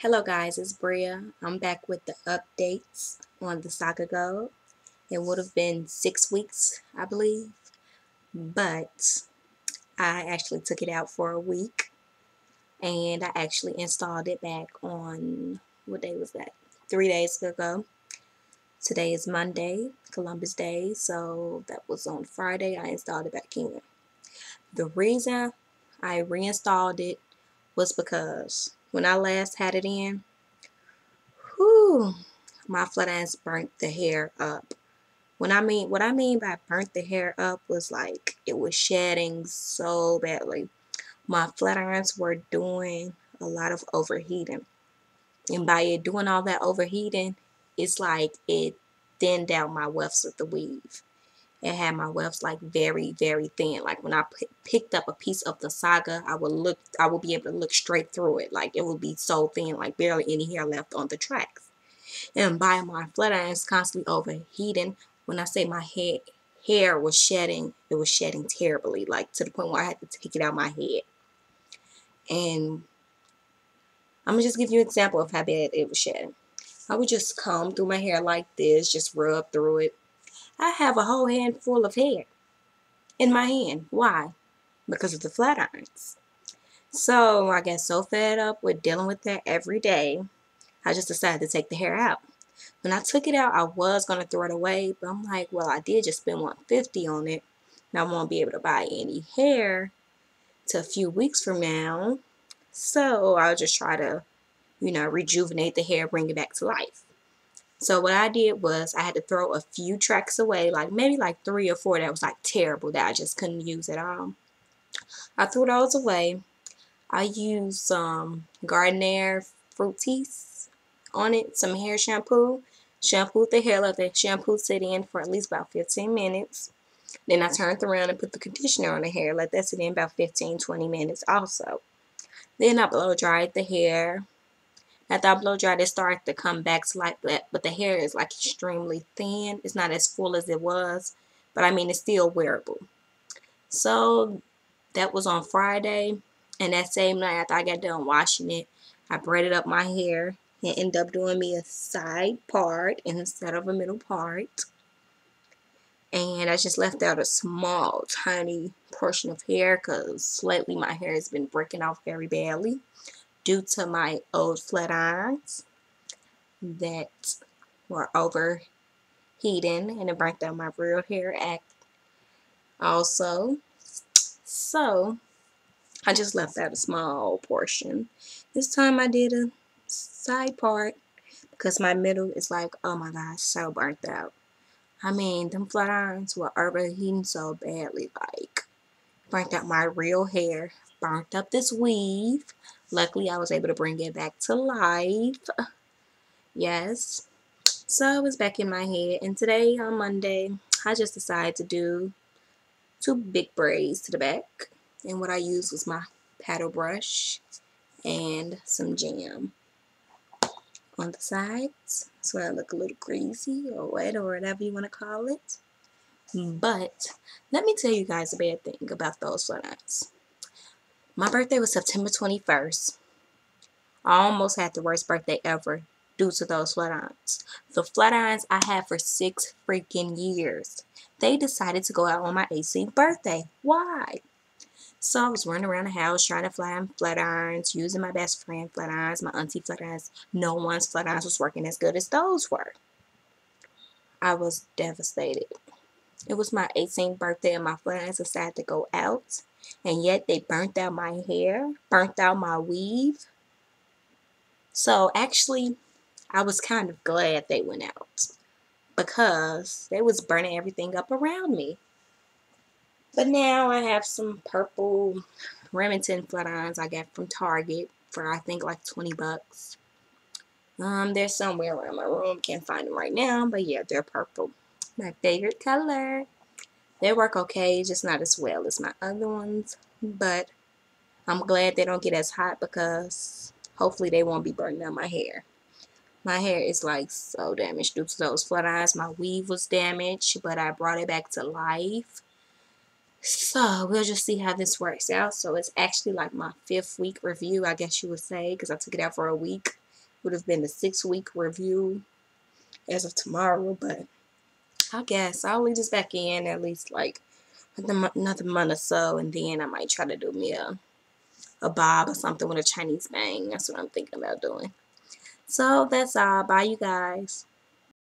Hello guys, it's Bria. I'm back with the updates on the Saga Go. It would have been 6 weeks, I believe, but I actually took it out for a week and I actually installed it back on, what day was that? 3 days ago. Today is Monday, Columbus Day, so that was on Friday. I installed it back in. The reason I reinstalled it was because when I last had it in, whew, my flat irons burnt the hair up. What I mean by burnt the hair up was like it was shedding so badly. My flat irons were doing a lot of overheating. And by it doing all that overheating, it's like it thinned out my wefts with the weave. It had my wefts like very, very thin. Like when I picked up a piece of the Saga, I would be able to look straight through it. Like it would be so thin, like barely any hair left on the tracks. And by my flat irons constantly overheating, when I say my hair was shedding, it was shedding terribly, like to the point where I had to take it out my head. And I'm gonna just give you an example of how bad it was shedding. I would just comb through my hair like this, just rub through it. I have a whole handful of hair in my hand. Why? Because of the flat irons. So I got so fed up with dealing with that every day, I just decided to take the hair out. When I took it out, I was going to throw it away, but I'm like, well, I did just spend $150 on it. Now I won't be able to buy any hair till a few weeks from now. So I'll just try to, rejuvenate the hair, bring it back to life. So what I did was I had to throw a few tracks away, like maybe like 3 or 4 that was like terrible that I just couldn't use at all. I threw those away. I used some Garnier Fructis on it, some hair shampoo. Shampooed the hair, let the shampoo sit in for at least about 15 minutes. Then I turned around and put the conditioner on the hair, let that sit in about 15-20 minutes also. Then I blow dried the hair. After I blow dried, it started to come back to like that, but the hair is like extremely thin. It's not as full as it was, but I mean it's still wearable. So that was on Friday, and that same night after I got done washing it, I braided up my hair and ended up doing me a side part instead of a middle part. And I just left out a small, tiny portion of hair because lately my hair has been breaking off very badly due to my old flat irons that were overheating, and it burnt out my real hair also. So I just left out a small portion. This time I did a side part because my middle is like, oh my gosh, so burnt out. I mean, them flat irons were overheating so badly, like, burnt out my real hair, burnt up this weave. Luckily, I was able to bring it back to life. Yes. So it was back in my head. And today, on Monday, I just decided to do 2 big braids to the back. And what I used was my paddle brush and some jam on the sides, so I look a little greasy or wet or whatever you want to call it. But let me tell you guys a bad thing about those flat irons. My birthday was September 21st. I almost had the worst birthday ever due to those flat irons. The flat irons I had for 6 freaking years. They decided to go out on my 18th birthday. Why? So I was running around the house trying to find flat irons, using my best friend flat irons, my auntie flat irons. No one's flat irons was working as good as those were. I was devastated. It was my 18th birthday and my flat irons decided to go out. And yet they burnt out my hair, burnt out my weave. So actually, I was kind of glad they went out because they was burning everything up around me. But now I have some purple Remington flat irons I got from Target for I think like 20 bucks. They're somewhere around my room. Can't find them right now, but yeah, they're purple. My favorite color. They work okay, just not as well as my other ones. But I'm glad they don't get as hot because hopefully they won't be burning out my hair. My hair is like so damaged due to those flat irons. My weave was damaged, but I brought it back to life. So we'll just see how this works out. So it's actually like my 5th week review, I guess you would say, because I took it out for a week. would have been a 6-week review as of tomorrow, but I guess I'll leave this back in at least like another month or so, and then I might try to do me a bob or something with a Chinese bang. That's what I'm thinking about doing. So that's all. Bye, you guys.